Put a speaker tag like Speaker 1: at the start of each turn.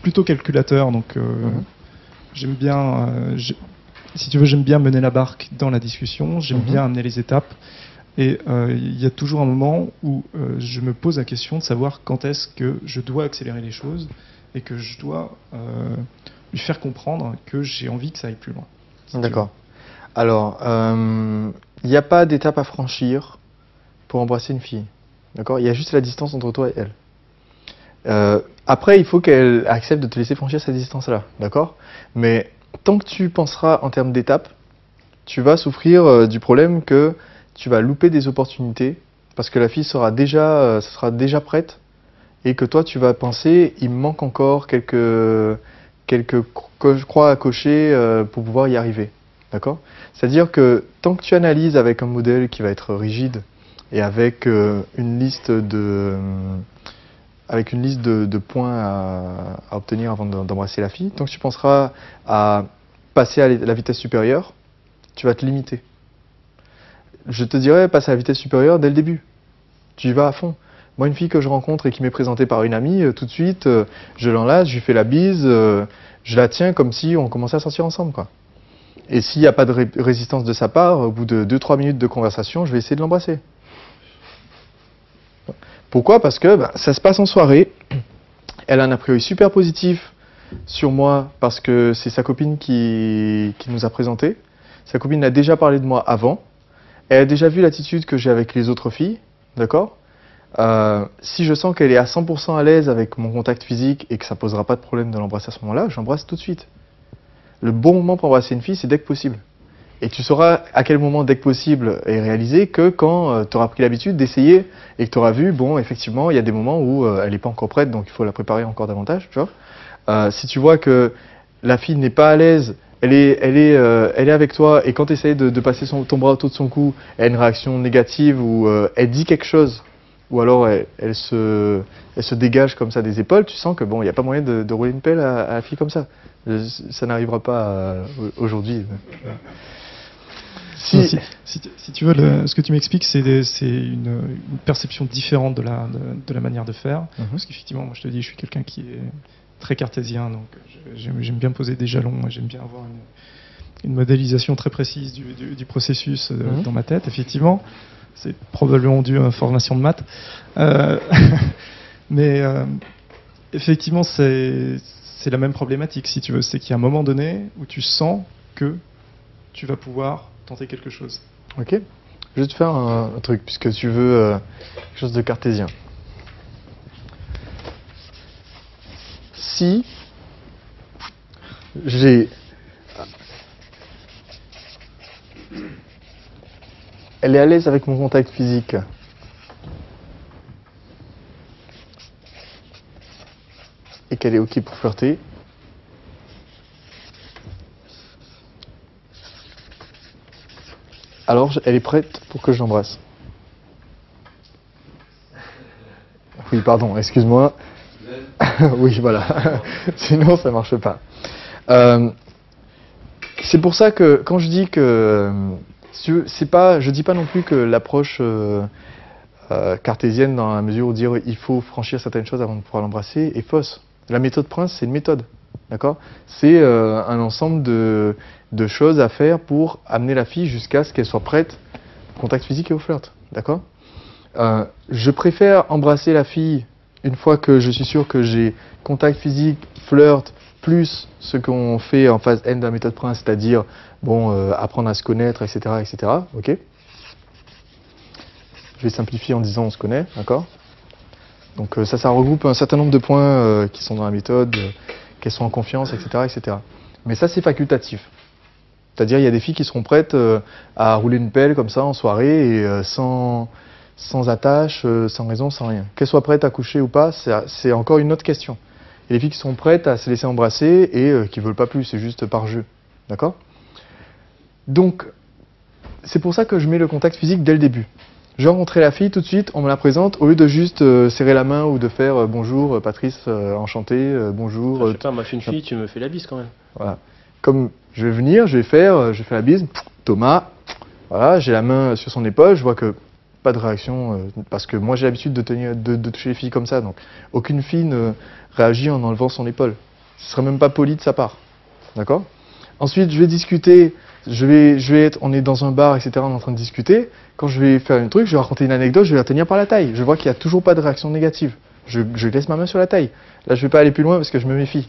Speaker 1: plutôt calculateur, donc j'aime bien, si tu veux, j'aime bien mener la barque dans la discussion, j'aime bien amener les étapes. Et il y a toujours un moment où je me pose la question de savoir quand est-ce que je dois accélérer les choses et que je dois lui faire comprendre que j'ai envie que ça aille plus loin.
Speaker 2: D'accord. Alors, il n'y a pas d'étape à franchir pour embrasser une fille. D'accord? Il y a juste la distance entre toi et elle. Après, il faut qu'elle accepte de te laisser franchir cette distance-là. D'accord? Mais tant que tu penseras en termes d'étapes, tu vas souffrir du problème que tu vas louper des opportunités parce que la fille sera déjà prête et que toi tu vas penser il me manque encore quelques croix à cocher pour pouvoir y arriver. D'accord? C'est-à-dire que tant que tu analyses avec un modèle qui va être rigide et avec une liste de points à obtenir avant d'embrasser la fille, tant que tu penseras à passer à la vitesse supérieure, tu vas te limiter. Je te dirais, passe à la vitesse supérieure dès le début. Tu y vas à fond. Moi, une fille que je rencontre et qui m'est présentée par une amie, tout de suite, je l'enlace, je lui fais la bise, je la tiens comme si on commençait à sortir ensemble, quoi. Et s'il n'y a pas de résistance de sa part, au bout de 2-3 minutes de conversation, je vais essayer de l'embrasser. Pourquoi? Parce que ça se passe en soirée. Elle a un a priori super positif sur moi parce que c'est sa copine qui nous a présenté. Sa copine a déjà parlé de moi avant. Elle a déjà vu l'attitude que j'ai avec les autres filles, d'accord? Si je sens qu'elle est à 100% à l'aise avec mon contact physique et que ça ne posera pas de problème de l'embrasser à ce moment-là, j'embrasse tout de suite. Le bon moment pour embrasser une fille, c'est dès que possible. Et tu sauras à quel moment dès que possible est réalisé que quand tu auras pris l'habitude d'essayer et que tu auras vu, bon, effectivement, il y a des moments où elle n'est pas encore prête, donc il faut la préparer encore davantage, tu vois. Si tu vois que la fille n'est pas à l'aise, elle est avec toi et quand tu essayes de passer ton bras autour de son cou, elle a une réaction négative ou elle dit quelque chose ou alors elle se dégage comme ça des épaules, tu sens que bon, il n'y a pas moyen de rouler une pelle à la fille comme ça. Ça n'arrivera pas aujourd'hui.
Speaker 1: Si tu veux, ce que tu m'expliques, c'est une perception différente de la manière de faire. Parce qu'effectivement, moi je te dis, je suis quelqu'un qui est très cartésien, donc j'aime bien poser des jalons, j'aime bien avoir une modélisation très précise du processus dans ma tête, effectivement. C'est probablement dû à ma formation de maths. Mais effectivement, c'est la même problématique, si tu veux. C'est qu'il y a un moment donné où tu sens que tu vas pouvoir tenter quelque chose.
Speaker 2: Ok. Je vais te faire un truc, puisque tu veux quelque chose de cartésien. Si j'ai... Elle est à l'aise avec mon contact physique. Et qu'elle est ok pour flirter. Alors, elle est prête pour que je l'embrasse. Oui, pardon, excuse-moi. Oui, voilà. Sinon, ça marche pas. C'est pour ça que quand je dis que je dis pas non plus que l'approche cartésienne, dans la mesure où dire il faut franchir certaines choses avant de pouvoir l'embrasser, est fausse. La méthode Prince, c'est une méthode, d'accord? C'est un ensemble de choses à faire pour amener la fille jusqu'à ce qu'elle soit prête au contact physique et au flirt, d'accord? Je préfère embrasser la fille une fois que je suis sûr que j'ai contact physique, flirt, plus ce qu'on fait en phase N de la méthode Prince, c'est-à-dire bon, apprendre à se connaître, etc., etc. Ok? Je vais simplifier en disant on se connaît, d'accord? Donc ça regroupe un certain nombre de points qui sont dans la méthode, qu'elles sont en confiance, etc., etc. Mais ça, c'est facultatif. C'est-à-dire, il y a des filles qui seront prêtes à rouler une pelle comme ça en soirée et sans attache, sans raison, sans rien. Qu'elles soient prêtes à coucher ou pas, c'est encore une autre question. Il y a des filles qui sont prêtes à se laisser embrasser et qui ne veulent pas plus, c'est juste par jeu. D'accord? Donc, c'est pour ça que je mets le contact physique dès le début. J'ai rencontré la fille tout de suite, on me la présente, au lieu de juste serrer la main ou de faire bonjour Patrice, enchanté, bonjour.
Speaker 3: Je sais pas, moi je suis une fille, tu me fais la bise quand même.
Speaker 2: Voilà. Comme je vais venir, je fais la bise, Thomas, voilà, j'ai la main sur son épaule, je vois que pas de réaction, parce que moi j'ai l'habitude de toucher les filles comme ça, donc aucune fille ne réagit en enlevant son épaule. Ce serait même pas poli de sa part. D'accord? Ensuite, je vais discuter, on est dans un bar, etc., on est en train de discuter. Quand je vais faire un truc, je vais raconter une anecdote, je vais la tenir par la taille. Je vois qu'il n'y a toujours pas de réaction négative. Je laisse ma main sur la taille. Là, je ne vais pas aller plus loin parce que je me méfie.